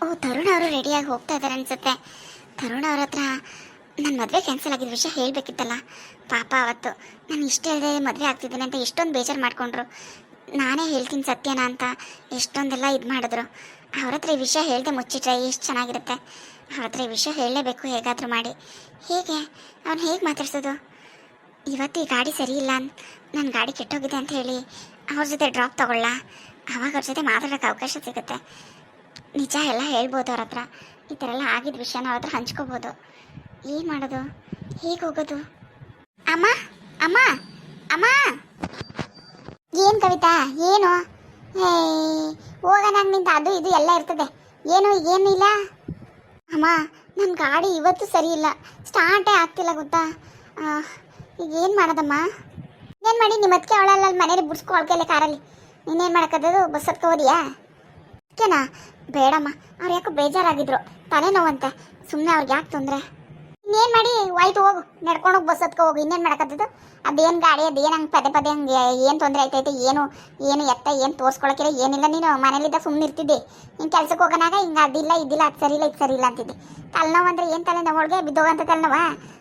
ಓ, ತರುಣ್ ಅವರು ರೆಡಿಯಾಗಿ ಹೋಗ್ತಾ ಇದ್ದಾರೆ ಅನ್ಸುತ್ತೆ. ತರುಣ್ ಅವ್ರ ಹತ್ರ ನನ್ನ ಮದುವೆ ಕ್ಯಾನ್ಸಲ್ ಆಗಿದ್ದ ವಿಷಯ ಹೇಳಬೇಕಿತ್ತಲ್ಲ. ಪಾಪ ಅವತ್ತು ನಾನು ಇಷ್ಟ ಹೇಳಿದೆ ಮದುವೆ ಆಗ್ತಿದ್ದೀನಿ ಅಂತ ಎಷ್ಟೊಂದು ಬೇಜಾರು ಮಾಡಿಕೊಂಡ್ರು. ನಾನೇ ಹೇಳ್ತೀನಿ ಸತ್ಯನ ಅಂತ ಎಷ್ಟೊಂದೆಲ್ಲ ಇದು ಮಾಡಿದ್ರು. ಅವ್ರ ಹತ್ರ ಈ ವಿಷಯ ಹೇಳ್ದೆ ಮುಚ್ಚಿಟ್ರೆ ಎಷ್ಟು ಚೆನ್ನಾಗಿರುತ್ತೆ. ಅವ್ರ ಹತ್ರ ಈ ವಿಷಯ ಹೇಳಲೇಬೇಕು ಹೇಗಾದರೂ ಮಾಡಿ. ಹೇಗೆ ಅವ್ನು ಹೇಗೆ ಮಾತಾಡ್ಸೋದು? ಇವತ್ತು ಈ ಗಾಡಿ ಸರಿ ಇಲ್ಲ, ನನ್ನ ಗಾಡಿ ಕೆಟ್ಟೋಗಿದೆ ಅಂತ ಹೇಳಿ ಅವ್ರ ಜೊತೆ ಡ್ರಾಪ್ ತಗೊಳ್ಳ, ಅವಾಗ ಅವ್ರ ಜೊತೆ ಮಾತಾಡೋಕ್ಕೆ ಅವಕಾಶ ಸಿಗುತ್ತೆ. ನಿಜ ಎಲ್ಲ ಹೇಳ್ಬೋದು ಅವ್ರ ಹತ್ರ. ಈ ಥರ ಎಲ್ಲ ಆಗಿದ್ದ ವಿಷಯನ ಅವ್ರ ಹತ್ರ ಹಂಚ್ಕೋಬೋದು. ಏನು ಮಾಡೋದು? ಹೇಗೆ ಹೋಗೋದು? ಅಮ್ಮ ಅಮ್ಮ ಅಮ್ಮ, ಏನು ಕವಿತಾ? ಏನು ಹೇ ಹೋಗೋಣ ನಿಂತ ಅದು ಇದು ಎಲ್ಲ ಇರ್ತದೆ. ಏನು ಇಲ್ಲ ಅಮ್ಮ, ನನ್ನ ಗಾಡಿ ಇವತ್ತು ಸರಿ ಇಲ್ಲ, ಸ್ಟಾರ್ಟೇ ಆಗ್ತಿಲ್ಲ ಗೊತ್ತಾ. ಈಗ ಏನು ಮಾಡೋದಮ್ಮ? ಏನು ಮಾಡಿ ನಿಮ್ಮ ಅದಕ್ಕೆ ಅವಳಲ್ಲ ಮನೇಲಿ ಬಿಡ್ಸ್ಕೊಳ್ಕೆಲ್ಲ ಕಾರಲ್ಲಿ. ನೀನೇನು ಮಾಡೋಕ್ಕದ್ದು? ಬಸ್ ಹತ್ಕೋದಿಯಾ? ಓಕೆನಾ? ಬೇಡಮ್ಮ, ಅವ್ರು ಯಾಕೋ ಬೇಜಾರಾಗಿದ್ರು, ತಲೆನೋವಂತೆ. ಸುಮ್ಮನೆ ಅವ್ರಿಗೆ ಯಾಕೆ ತೊಂದರೆ? ಇನ್ನೇನು ಮಾಡಿ ಹೋಯ್ತು, ಹೋಗು ನಡ್ಕೊಂಡೋಗಿ ಬಸ್ ಹತ್ಕೊ ಹೋಗು. ಇನ್ನೇನು ಮಾಡೋಕ್ಕದ್ದು? ಅದೇನು ಗಾಡಿ ಅದೇನು ಹಂಗೆ ಪದೇ ಪದೇ ಹಂಗೆ ಏನು ತೊಂದರೆ ಆಯ್ತೈತೆ? ಏನು ಏನು ತೋರಿಸ್ಕೊಳಕ್ಕಿಲ್ಲ ಏನಿಲ್ಲ. ನೀನು ಮನೇಲಿದ್ದ ಸುಮ್ಮನೆ ಇರ್ತಿದ್ದೆ. ನೀನು ಕೆಲ್ಸಕ್ಕೆ ಹೋಗೋನಾಗ ಹಿಂಗೆ ಅದಿಲ್ಲ ಇದಿಲ್ಲ, ಅದು ಸರಿ ಇಲ್ಲ ಇದು ಸರಿ ಇಲ್ಲ ಅಂತಿದ್ದೆ. ತಲೆನೋವು ಅಂದರೆ ಏನು ತಲೆನೋವು? ಅವಳಿಗೆ ಬಿದ್ದೋಗಂತ ತಲೆನೋವ?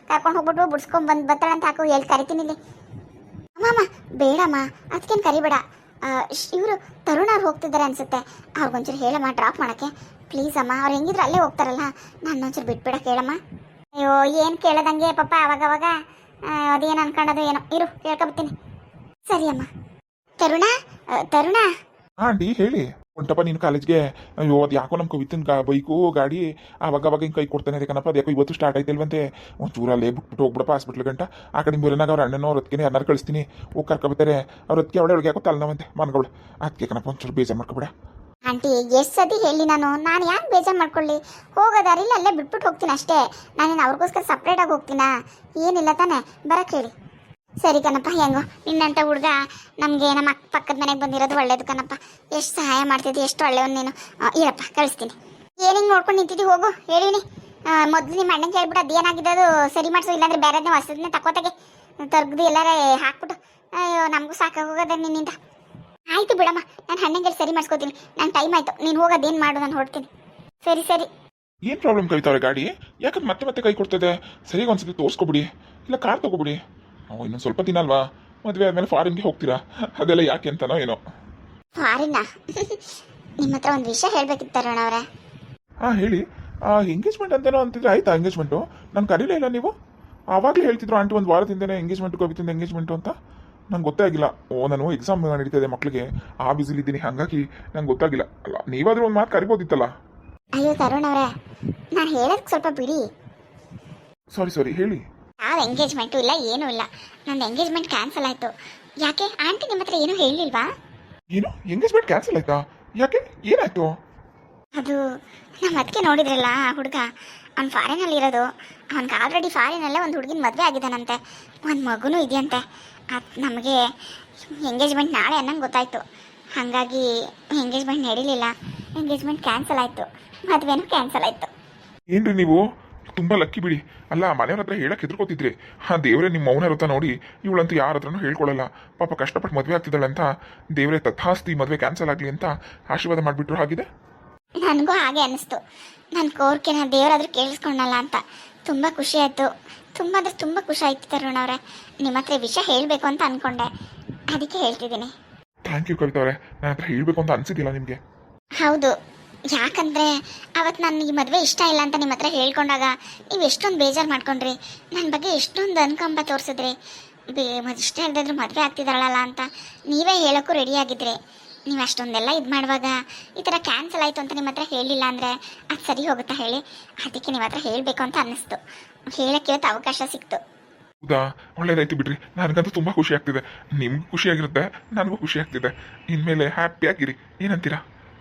ಕರ್ಕೊಂಡು ಹೋಗ್ಬಿಟ್ಟು ಬಿಡ್ಸ್ಕೊಂಡು ಬರ್ತಾಳಂತ ಹಾಕು, ಹೇಳಿ ಕರಿತೀನಿ ಇಲ್ಲಿ. ಅಮ್ಮಮ್ಮ ಬೇಡಮ್ಮ, ಅದಕ್ಕೇನು ಕರಿಬೇಡ. ಇವರು ತರುಣ್ ಅವ್ರು ಹೋಗ್ತಿದ್ದಾರೆ ಅನ್ಸುತ್ತೆ. ಅವ್ರಿಗೊಂಚೂರು ಹೇಳಮ್ಮ ಡ್ರಾಪ್ ಮಾಡೋಕ್ಕೆ ಪ್ಲೀಸ್ ಅಮ್ಮ. ಅವ್ರು ಹೆಂಗಿದ್ರು ಅಲ್ಲೇ ಹೋಗ್ತಾರಲ್ಲ, ನಾನು ಒಂಚೂರು ಬಿಟ್ಬಿಡಕ್ಕೆ ಹೇಳಮ್ಮ. ಅಯ್ಯೋ ಏನು ಕೇಳದಂಗೆ ಪಾಪ ಅವಾಗವಾಗ ಅದೇನು ಅನ್ಕೊಂಡದು ಏನೋ. ಇರು ಕೇಳ್ಕೊಬತ್ತೀನಿ. ಸರಿ ಅಮ್ಮ. ತರುಣ ಆಂಟಿ ಹೇಳಿ. ಹೊಂಟಪ್ಪ ನೀನು ಕಾಲೇಜ್ಗೆ? ಅಯ್ಯೋ ಅದು ಯಾಕೋ ನಮ್ಮ ಕವಿತನ ಬೈಕು ಗಾಡಿ ಅವಾಗ ಹಿಂಗೆ ಕೈ ಕೊಡ್ತಾನೆ ಇದೆ ಕಣಪ್ಪ. ಅದು ಯಾಕೋ ಇವತ್ತು ಸ್ಟಾರ್ಟ್ ಆಯ್ತಿಲ್ವಂತೆ. ಒಂಚೂರಲ್ಲೇ ಬಿಟ್ಬಿಟ್ಟು ಹೋಗ್ಬಿಡಪ್ಪ ಹಾಸ್ಪಿಟ್ಲ್ ಗಂಟ. ಆ ಕಡೆ ಬರೋನಾಗ ಅವ್ರ ಅಣ್ಣನೋ ಅವ್ರ ಅದಕ್ಕೆ ಯಾರು ಕಳಿಸ್ತೀನಿ, ಹೋಗಿ ಕರ್ಕೊಬತ್ತಾರೆ. ಅವ್ರ ಅದಕ್ಕೆ ಅವಳಿಗೆ ಯಾಕೋ ತಲೆನೋವಂತೆ ಮನ್ಗಳು. ಅದಕ್ಕೆ ಕಣಪ್ಪ ಒಂಚೂರು ಬೇಜಾರು ಮಾಡ್ಕೊಬೇಡ. ಆಂಟಿ ಎಷ್ಟು ಸತಿ ಹೇಳಿ ನಾನು ಯಾಕೆ ಬೇಜಾರು ಮಾಡ್ಕೊಳ್ಳಿ? ಹೋಗೋದಾರಿಲ್ಲ ಅಲ್ಲೇ ಬಿಟ್ಬಿಟ್ಟು ಹೋಗ್ತೀನಿ ಅಷ್ಟೇ. ನಾನೇನು ಅವ್ರಿಗೋಸ್ಕರ ಸಪ್ರೇಟಾಗಿ ಹೋಗ್ತೀನಾ? ಏನಿಲ್ಲ ತಾನೇ, ಬರಕ್ಕೆ ಹೇಳಿ. ಸರಿ ಕಣಪ್ಪ, ಹೆಂಗೋ ನಿನ್ನಂಥ ಹುಡುಗ ನಮಗೆ ನಮ್ಮ ಪಕ್ಕದ ಮನೆಗೆ ಬಂದಿರೋದು ಒಳ್ಳೇದು ಕಣಪ್ಪ. ಎಷ್ಟು ಸಹಾಯ ಮಾಡ್ತಿದ್ದಿ, ಎಷ್ಟು ಒಳ್ಳೆಯವನು ನೀನು. ಇರಪ್ಪ ಕಳಿಸ್ತೀನಿ. ಏನು ಹಿಂಗೆ ನೋಡ್ಕೊಂಡು ನಿಂತಿದ್ದಿ? ಹೋಗು ಹೇಳಿನಿ. ಮೊದಲು ನಿಮ್ಮ ಅಣ್ಣಗೆ ಹೇಳ್ಬಿಟ್ಟು ಅದೇನಾಗಿದೆ ಅದು ಸರಿ ಮಾಡಿಸು, ಇಲ್ಲಾಂದ್ರೆ ಬೇರೆದನ್ನೇ ಹೊಸದನ್ನೇ ತಗೋತಾಗೆ ತೊರ್ಗದು ಎಲ್ಲಾರ ಹಾಕ್ಬಿಟ್ಟು. ಅಯ್ಯೋ ನಮಗೂ ಸಾಕಾಗೋಗದೆ ನಿನ್ನಿಂದ. ಆಯಿತು ಬಿಡಮ್ಮ, ನಾನು ಅಣ್ಣಂಗೆ ಸರಿ ಮಾಡಿಸ್ಕೋತೀನಿ. ನಂಗೆ ಟೈಮ್ ಆಯಿತು, ನೀನು ಹೋಗೋದೇನು ಮಾಡು, ನಾನು ಹೊರಡ್ತೀನಿ. ಸರಿ. ಏನು ಪ್ರಾಬ್ಲಮ್ ಕವಿತಾವ್ರೆ ಗಾಡಿ? ಯಾಕಂದ್ರೆ ಮತ್ತೆ ಕೈ ಕೊಡ್ತದೆ. ಸರಿಯಾಗಿ ಒಂದ್ಸತಿ ತೋರಿಸ್ಕೊಬಿಡಿ, ಇಲ್ಲ ಕಾರ್ ತೊಗೊಬಿಡಿ. ನಾವು ಇನ್ನೊಂದು ಸ್ವಲ್ಪ ದಿನ ಅಲ್ವಾ, ಮದುವೆ ಆದಮೇಲೆ ಫಾರಿನ್ಗೆ ಹೋಗ್ತೀರಾ, ಅದೆಲ್ಲ ಯಾಕೆ ಅಂತನೋ ಏನೋ. ಫಾರಿನಾ? ನಿಮ್ಮ ಹತ್ರ ಒಂದು ವಿಷಯ ಹೇಳಬೇಕಿತ್ತು ತರುಣ್ ಅವರೇ. ಹಾಂ ಹೇಳಿ. ಎಂಗೇಜ್ಮೆಂಟ್ ಅಂತೇನೋ ಅಂತಿದ್ರೆ ಆಯ್ತಾ ಎಂಗೇಜ್ಮೆಂಟು? ನಾನು ಕರೀಲೇ ಇಲ್ಲ ನೀವು. ಆವಾಗಲೇ ಹೇಳ್ತಿದ್ರು ಆಂಟಿ ಒಂದು ವಾರದಿಂದನೇ ಎಂಗೇಜ್ಮೆಂಟು ಕವಿತಿಂದ ಎಂಗೇಜ್ಮೆಂಟು ಅಂತ. ನಂಗೆ ಗೊತ್ತಾಗಿಲ್ಲ. ನಾನು ಎಕ್ಸಾಮ್ ನಡೀತಾ ಇದೆ ಮಕ್ಕಳಿಗೆ, ಆ ಬಿಸಿಲಿದ್ದೀನಿ, ಹಾಗಾಗಿ ನಂಗೆ ಗೊತ್ತಾಗಿಲ್ಲ. ಅಲ್ಲ ನೀವಾದರೂ ಒಂದು ಮಾತು ಕರಿಬೋದಿತ್ತಲ್ಲ. ಅಯ್ಯೋ ತರುಣ್ ಅವರೇ, ನಾನು ಹೇಳೋದಕ್ಕೆ ಸ್ವಲ್ಪ ಬಿಡಿ. ಸಾರಿ ಹೇಳಿ. ಯಾವ ಎಂಗೇಜ್ಮೆಂಟು ಇಲ್ಲ, ಏನೂ ಇಲ್ಲ. ನನ್ನ ಎಂಗೇಜ್ಮೆಂಟ್ ಕ್ಯಾನ್ಸಲ್ ಆಯಿತು. ಯಾಕೆ ಆಂಟಿ ನಿಮ್ಮ ಹತ್ರ ಏನೂ ಹೇಳಿಲ್ವಾ? ಏನು ಎಂಗೇಜ್ಮೆಂಟ್ ಕ್ಯಾನ್ಸಲ್ ಆಯ್ತಾ? ಯಾಕೆ ಏನಾಯ್ತು? ಅದು ನಮ್ಮ ಅದಕ್ಕೆ ನೋಡಿದ್ರಲ್ಲ ಆ ಹುಡುಗ, ಅವ್ನು ಫಾರಿನಲ್ಲಿ ಇರೋದು. ಅವ್ನಿಗೆ ಆಲ್ರೆಡಿ ಫಾರಿನಲ್ಲೇ ಒಂದು ಹುಡುಗಿನ ಮದುವೆ ಆಗಿದ್ದಾನಂತೆ, ಒಂದು ಮಗುನೂ ಇದೆಯಂತೆ. ಅದು ನಮಗೆ ಎಂಗೇಜ್ಮೆಂಟ್ ನಾಳೆ ಅನ್ನಂಗೆ ಗೊತ್ತಾಯಿತು. ಹಾಗಾಗಿ ಎಂಗೇಜ್ಮೆಂಟ್ ನಡೀಲಿಲ್ಲ, ಎಂಗೇಜ್ಮೆಂಟ್ ಕ್ಯಾನ್ಸಲ್ ಆಯಿತು, ಮದುವೆನೂ ಕ್ಯಾನ್ಸಲ್ ಆಯಿತು. ಏನ್ರಿ ನೀವು ತುಂಬ ಲಕ್ಕಿ ಬಿಡಿ. ಅಲ್ಲ ಮನೆಯವ್ರ ಹತ್ರ ಹೇಳಕ್ಕೆ ಹೆದರ್ಕೋತಿದ್ರಿ. ದೇವರೇ ನಿಮ್ಮ ಮೌನ ಹತ್ರ ನೋಡಿ, ಇವಳಂತೂ ಯಾರ ಹತ್ರನೂ ಹೇಳ್ಕೊಳ್ಳಲ್ಲ. ಪಾಪ ಕಷ್ಟಪಟ್ಟು ಮದುವೆ ಆಗ್ತಿದ್ದಾಳೆ ಅಂತ ದೇವರೇ ತಥಾಸ್ತಿ ಮದುವೆ ಕ್ಯಾನ್ಸಲ್ ಆಗಲಿ ಅಂತ ಆಶೀರ್ವಾದ ಮಾಡಿಬಿಟ್ರು. ಆಗಿದೆ. ನನಗೂ ಹಾಗೆ ಅನ್ನಿಸ್ತು. ನನ್ನ ಕೋರಿಕೆನ ದೇವರಾದರೂ ಕೇಳಿಸ್ಕೊಂಡಲ್ಲ ಅಂತ ತುಂಬ ಖುಷಿ ಆಯಿತು. ತುಂಬ ಅಂದರೆ ತುಂಬ ಖುಷಿ ಆಯಿತು ತರುಣ್ ಅವರೇ. ನಿಮ್ಮ ಹತ್ರ ವಿಷಯ ಹೇಳಬೇಕು ಅಂತ ಅಂದ್ಕೊಂಡೆ, ಅದಕ್ಕೆ ಹೇಳ್ತಿದ್ದೀನಿ. ಥ್ಯಾಂಕ್ ಯು ಕವಿತಾ ಅವರೇ. ನನ್ನ ಹತ್ರ ಹೇಳಬೇಕು ಅಂತ ಅನಿಸಿದ್ದಿಲ್ಲ ನಿಮಗೆ? ಹೌದು, ಯಾಕಂದರೆ ಅವತ್ತು ನನಗೆ ಮದುವೆ ಇಷ್ಟ ಇಲ್ಲ ಅಂತ ನಿಮ್ಮ ಹತ್ರ ಹೇಳ್ಕೊಂಡಾಗ ನೀವು ಎಷ್ಟೊಂದು ಬೇಜಾರು ಮಾಡ್ಕೊಂಡ್ರಿ. ನನ್ನ ಬಗ್ಗೆ ಎಷ್ಟೊಂದು ಅನುಕಂಪ ತೋರಿಸಿದ್ರಿ. ಇಷ್ಟ ಇಲ್ಲದಿದ್ರು ಮದುವೆ ಆಗ್ತಿದ್ದಾಳಲ್ಲ ಅಂತ ನೀವೇ ಹೇಳೋಕ್ಕೂ ರೆಡಿಯಾಗಿದ್ರಿ. ನೀವು ಅಷ್ಟೊಂದೆಲ್ಲ ಇದು ಮಾಡುವಾಗ ಈ ಥರ ಕ್ಯಾನ್ಸಲ್ ಆಯಿತು ಅಂತ ನಿಮ್ಮ ಹತ್ರ ಹೇಳಿಲ್ಲ ಅಂದರೆ ಅದು ಸರಿ ಹೋಗುತ್ತಾ ಹೇಳಿ? ಅದಕ್ಕೆ ನಿಮ್ಮ ಹತ್ರ ಹೇಳಬೇಕು ಅಂತ ಅನ್ನಿಸ್ತು. ಹೇಳೋಕ್ಕೆ ಇವತ್ತು ಅವಕಾಶ ಸಿಕ್ತು. ಹೌದಾ, ಒಳ್ಳೇದಾಯ್ತು ಬಿಡ್ರಿ. ನನಗಂತೂ ತುಂಬ ಖುಷಿ ಆಗ್ತಿದೆ. ನಿಮ್ಗೂ ಖುಷಿಯಾಗಿರುತ್ತೆ, ನನಗೂ ಖುಷಿ ಆಗ್ತಿದೆ. ಇನ್ಮೇಲೆ ಹ್ಯಾಪಿಯಾಗಿರಿ. ಏನಂತೀರಾ?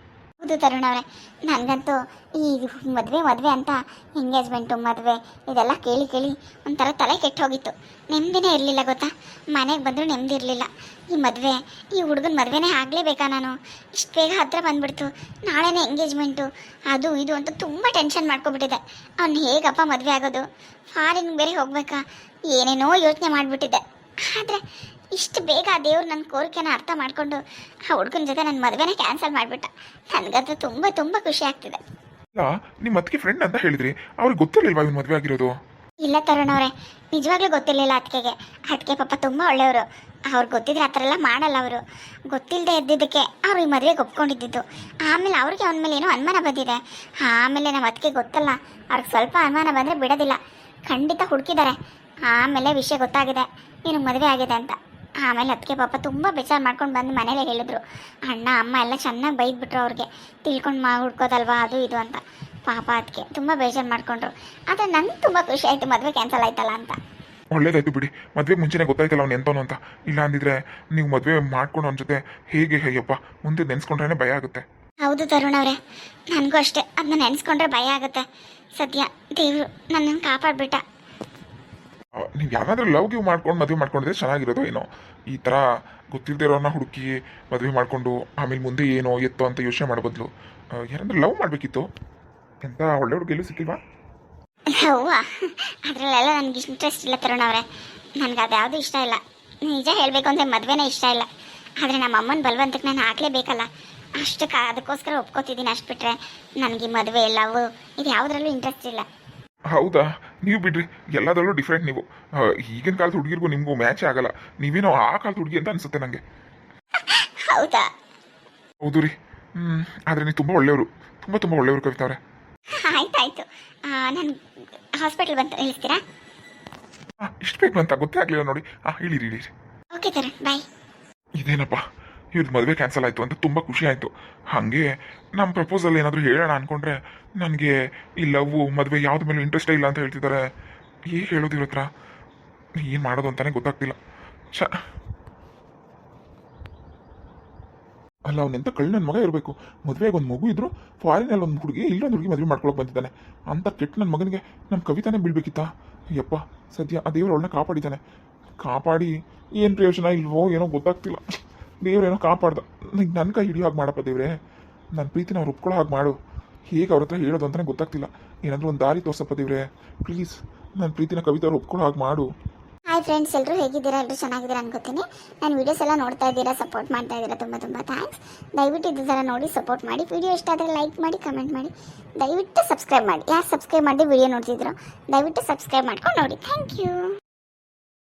ಹೌದು ತರುಣ್ ಅವರೇ, ನನಗಂತೂ ಈ ಮದುವೆ ಅಂತ ಎಂಗೇಜ್ಮೆಂಟು ಮದುವೆ ಇದೆಲ್ಲ ಕೇಳಿ ಒಂಥರ ತಲೆ ಕೆಟ್ಟು ಹೋಗಿತ್ತು. ನೆಮ್ಮದಿನೇ ಇರಲಿಲ್ಲ ಗೊತ್ತಾ. ಮನೆಗೆ ಬಂದರೂ ನೆಮ್ಮದಿ ಇರಲಿಲ್ಲ. ಈ ಹುಡುಗನ ಮದುವೆನೇ ಆಗಲೇಬೇಕಾ ನಾನು? ಇಷ್ಟು ಬೇಗ ಹತ್ತಿರ ಬಂದುಬಿಡ್ತು, ನಾಳೆನೇ ಎಂಗೇಜ್ಮೆಂಟು, ಅದು ಇದು ಅಂತ ತುಂಬ ಟೆನ್ಷನ್ ಮಾಡ್ಕೊಬಿಟ್ಟಿದ್ದೆ. ಅವ್ನು ಹೇಗಪ್ಪ ಮದುವೆ ಆಗೋದು? ಫಾರಿನ್ ಬೇರೆ ಹೋಗ್ಬೇಕಾ? ಏನೇನೋ ಯೋಚನೆ ಮಾಡಿಬಿಟ್ಟಿದ್ದೆ. ಆದರೆ ಇಷ್ಟು ಬೇಗ ಆ ದೇವ್ರು ನನ್ನ ಕೋರಿಕೆನ ಅರ್ಥ ಮಾಡಿಕೊಂಡು ಆ ಹುಡುಗನ ಜೊತೆ ನನ್ನ ಮದುವೆನೇ ಕ್ಯಾನ್ಸಲ್ ಮಾಡಿಬಿಟ್ಟ. ನನಗಂತೂ ತುಂಬ ತುಂಬ ಖುಷಿ ಆಗ್ತಿದೆ. ಇಲ್ಲ ನಿಮ್ಮ ಅದಕ್ಕೆ ಫ್ರೆಂಡ್ ಅಂತ ಹೇಳಿದ್ರಿ ಅವ್ರಿಗೆ ಗೊತ್ತಿರಲಿಲ್ವಾ ಇವ್ನು ಮದುವೆ ಆಗಿರೋದು? ಇಲ್ಲ ತರುಣ್ ಅವರೇ, ನಿಜವಾಗ್ಲೂ ಗೊತ್ತಿರಲಿಲ್ಲ ಅದಕ್ಕೆ. ಅದಕ್ಕೆ ಪಾಪ ತುಂಬ ಒಳ್ಳೆಯವರು. ಅವ್ರಿಗೆ ಗೊತ್ತಿದ್ರೆ ಆ ಥರ ಎಲ್ಲ ಮಾಡಲ್ಲ ಅವರು. ಗೊತ್ತಿಲ್ಲದೆ ಇದ್ದಿದ್ದಕ್ಕೆ ಅವ್ರು ಈ ಮದುವೆಗೆ ಒಪ್ಕೊಂಡಿದ್ದು. ಆಮೇಲೆ ಅವ್ರಿಗೆ ಅವನ ಮೇಲೆ ಏನೋ ಅನುಮಾನ ಬಂದಿದೆ. ಆಮೇಲೆ ನಮ್ಮ ಅದಕ್ಕೆ ಗೊತ್ತಲ್ಲ, ಅವ್ರಿಗೆ ಸ್ವಲ್ಪ ಅನುಮಾನ ಬಂದರೆ ಬಿಡೋದಿಲ್ಲ. ಖಂಡಿತ ಹುಡುಕಿದ್ದಾರೆ. ಆಮೇಲೆ ವಿಷಯ ಗೊತ್ತಾಗಿದೆ ನೀನು ಮದುವೆ ಆಗಿದೆ ಅಂತ. ಆಮೇಲೆ ಅದಕ್ಕೆ ಪಾಪ ತುಂಬ ಬೇಜಾರು ಮಾಡ್ಕೊಂಡು ಬಂದು ಮನೇಲೇ ಹೇಳಿದ್ರು. ಅಣ್ಣ ಅಮ್ಮ ಎಲ್ಲ ಚೆನ್ನಾಗಿ ಬೈದ್ಬಿಟ್ರು ಅವ್ರಿಗೆ, ತಿಳ್ಕೊಂಡು ಹುಡ್ಕೋದಲ್ವಾ ಅದು ಇದು ಅಂತ. ಪಾಪ ಅದಕ್ಕೆ ತುಂಬ ಬೇಜಾರು ಮಾಡ್ಕೊಂಡ್ರು. ಆದರೆ ನನಗೆ ತುಂಬ ಖುಷಿ ಆಯಿತು ಮದುವೆ ಕ್ಯಾನ್ಸಲ್ ಆಯ್ತಲ್ಲ ಅಂತ. ಒಳ್ಳೇದಾಯ್ತು ಬಿಡಿ, ಮದುವೆ ಮುಂಚೆನೇ ಗೊತ್ತಾಯ್ತಲ್ಲ ಅವ್ನು ಎಂತವನು ಅಂತ. ಇಲ್ಲ ಅಂದಿದ್ರೆ ನೀವು ಮದುವೆ ಮಾಡ್ಕೊಂಡು ಅವನ ಜೊತೆ ಹೇಗೆ ಅಯ್ಯಪ್ಪ ಮುಂದೆ ನೆನೆಸ್ಕೊಂಡ್ರೆ ಭಯ ಆಗುತ್ತೆ. ಹೌದು ತರುಣ್ ಅವರೇ, ನನಗೂ ಅಷ್ಟೇ. ಅದನ್ನ ನೆನೆಸ್ಕೊಂಡ್ರೆ ಭಯ ಆಗುತ್ತೆ. ಸದ್ಯ ದೇವರು ನನ್ನನ್ನು ಕಾಪಾಡಿಬಿಟ್ಟ. ನೀವು ಯಾರಾದರೂ ಲವ್ ಗಿವ್ ಮಾಡ್ಕೊಂಡು ಮದುವೆ ಮಾಡ್ಕೊಂಡಿದ್ರೆ ಚೆನ್ನಾಗಿರೋದು. ಏನೋ ಈ ಥರ ಗೊತ್ತಿಲ್ಲದೆ ಇರೋನ್ನ ಹುಡುಕಿ ಮದುವೆ ಮಾಡಿಕೊಂಡು ಆಮೇಲೆ ಮುಂದೆ ಏನೋ ಎತ್ತೋ ಅಂತ ಯೋಚನೆ ಮಾಡೋ ಬದಲು ಯಾರಾದ್ರೂ ಲವ್ ಮಾಡಬೇಕಿತ್ತು. ಎಂಥ ಒಳ್ಳೆ ಹುಡುಗಿಯಲ್ಲೂ ಸಿಕ್ಕಿಲ್ವಾ? ಹೂವ, ಅದರಲ್ಲೆಲ್ಲ ನನಗೆ ಇಂಟ್ರೆಸ್ಟ್ ಇಲ್ಲ ತರುಣ್ ಅವರೇ. ನನಗೆ ಅದ್ಯಾವುದು ಇಷ್ಟ ಇಲ್ಲ. ನಿಜ ಹೇಳಬೇಕು ಅಂದರೆ ಮದುವೆನೇ ಇಷ್ಟ ಇಲ್ಲ. ಆದರೆ ನಮ್ಮ ಅಮ್ಮನ ಬಲವಂತಕ್ಕೆ ನಾನು ಹಾಕಲೇಬೇಕಲ್ಲ, ಅಷ್ಟಕ್ಕೆ ಅದಕ್ಕೋಸ್ಕರ ಒಪ್ಕೋತಿದ್ದೀನಿ. ಅಷ್ಟು ಬಿಟ್ಟರೆ ನನಗೆ ಮದುವೆ ಲವ್ ಇದು ಯಾವುದ್ರಲ್ಲೂ ಇಂಟ್ರೆಸ್ಟ್ ಇಲ್ಲ. ಹೌದಾ? ನೀವು ಬಿಡ್ರಿ, ಎಲ್ಲದರಲ್ಲೂ ಡಿಫ್ರೆಂಟ್ ನೀವು. ಈಗಿನ ಕಾಲದ ಹುಡುಗಿರ್ಗೂ ನಿಮಗೂ ಮ್ಯಾಚೇ ಆಗಲ್ಲ. ನೀವೇನೋ ಆ ಕಾಲದ ಹುಡುಗಿ ಅಂತ ಅನಿಸುತ್ತೆ ನನಗೆ. ಹೌದಾ? ಹೌದು ರೀ. ಆದರೆ ನೀವು ತುಂಬ ಒಳ್ಳೆಯವರು, ತುಂಬ ತುಂಬ ಒಳ್ಳೆಯವರು ಕವಿತಾ ಅವರೇ. ಆಯ್ತಾಯ್ತು, ನಾನು ಹಾಸ್ಪಿಟಲ್ ಬಂತು ನಿಲ್ಲಿಸ್ತೀರಾ? ಇಷ್ಟು ಬೇಕು ಅಂತ ಗೊತ್ತೇ ಆಗಲಿಲ್ಲ ನೋಡಿ. ಇಳೀರಿ ಇಳೀರಿ. ಓಕೆ ಸರ್, ಬಾಯ್. ಇದೇನಪ್ಪ ಇವ್ರದ್ದು ಮದುವೆ ಕ್ಯಾನ್ಸಲ್ ಆಯಿತು ಅಂತ ತುಂಬ ಖುಷಿ ಆಯಿತು. ಹಾಗೆ ನಮ್ಮ ಪ್ರಪೋಸಲ್ ಏನಾದರೂ ಹೇಳೋಣ ಅಂದ್ಕೊಂಡ್ರೆ ನನಗೆ ಈ ಲವ್ ಮದುವೆ ಯಾವ್ದು ಮೇಲೆ ಇಂಟ್ರೆಸ್ಟೇ ಇಲ್ಲ ಅಂತ ಹೇಳ್ತಿದ್ದಾರೆ. ಹೇಗೆ ಹೇಳೋದು ಇವ್ರ ಹತ್ರ? ಏನು ಮಾಡೋದು ಅಂತಲೇ ಗೊತ್ತಾಗ್ತಿಲ್ಲ. ಅಲ್ಲ ಅವನೆಂತ ಕಳ್ಳ ನನ್ನ ಮಗ ಇರಬೇಕು. ಮದುವೆಗೆ ಒಂದು ಮಗು ಇದ್ರು ಫಾರಿನಲ್ಲಿ ಒಂದು ಹುಡುಗಿ ಇಲ್ಲೊಂದು ಹುಡುಗಿ ಮದುವೆ ಮಾಡ್ಕೊಳಕ್ಕೆ ಬಂದಿದ್ದಾನೆ ಅಂತ ಕೆಟ್ಟ ನನ್ನ ಮಗನಿಗೆ ನಮ್ಮ ಕವಿತಾನೇ ಬೀಳ್ಬೇಕಿತ್ತಾ? ಅಯ್ಯಪ್ಪ, ಸದ್ಯ ಆ ದೇವರು ಅವಳನ್ನ ಕಾಪಾಡಿದ್ದಾನೆ. ಕಾಪಾಡಿ ಏನು ಪ್ರಯೋಜನ ಇಲ್ವೋ ಏನೋ ಗೊತ್ತಾಗ್ತಿಲ್ಲ. ದೇವ್ರೇನೋ ಕಾಪಾಡ್ದ. ನನ್ನ ಕೈ ಹಿಡಿಯೋ ಹಾಗೆ ಮಾಡಪ್ಪ ದೇವ್ರೆ. ನನ್ನ ಪ್ರೀತಿನ ಅವ್ರು ಒಪ್ಕೊಳ್ಳೋ ಹಾಗೆ ಮಾಡು. ಹೇಗೆ ಅವ್ರ ಹತ್ರ ಹೇಳೋದು ಅಂತಲೇ ಗೊತ್ತಾಗ್ತಿಲ್ಲ. ಏನಾದರೂ ಒಂದು ದಾರಿ ತೋರ್ಸಪ್ಪ ದೇವ್ರೆ ಪ್ಲೀಸ್. ನನ್ನ ಪ್ರೀತಿನ ಕವಿತಾ ಅವ್ರು ಒಪ್ಕೊಳ್ಳೋ ಹಾಗೆ ಮಾಡು. ಹಾಯ್ ಫ್ರೆಂಡ್ಸ್, ಎಲ್ಲರೂ ಹೇಗಿದ್ದೀರಾ? ಎಲ್ಲರೂ ಚೆನ್ನಾಗಿದ್ದೀರಾ ಅನ್ಕೋತೀನಿ. ನಾನು ವೀಡಿಯೋಸ್ ಎಲ್ಲ ನೋಡ್ತಾ ಇದ್ದೀರಾ, ಸಪೋರ್ಟ್ ಮಾಡ್ತಾ ಇದ್ದೀರಾ. ತುಂಬ ತುಂಬ ಥ್ಯಾಂಕ್ಸ್. ದಯವಿಟ್ಟು ಇದು ಥರ ನೋಡಿ ಸಪೋರ್ಟ್ ಮಾಡಿ. ವಿಡಿಯೋ ಇಷ್ಟ ಆದರೆ ಲೈಕ್ ಮಾಡಿ, ಕಮೆಂಟ್ ಮಾಡಿ, ದಯವಿಟ್ಟು ಸಬ್ಸ್ಕ್ರೈಬ್ ಮಾಡಿ. ಯಾರು ಸಬ್ಸ್ಕ್ರೈಬ್ ಮಾಡಿ ವಿಡಿಯೋ ನೋಡ್ತಿದ್ರು ದಯವಿಟ್ಟು ಸಬ್ಸ್ಕ್ರೈಬ್ ಮಾಡ್ಕೊಂಡು ನೋಡಿ. Thank you.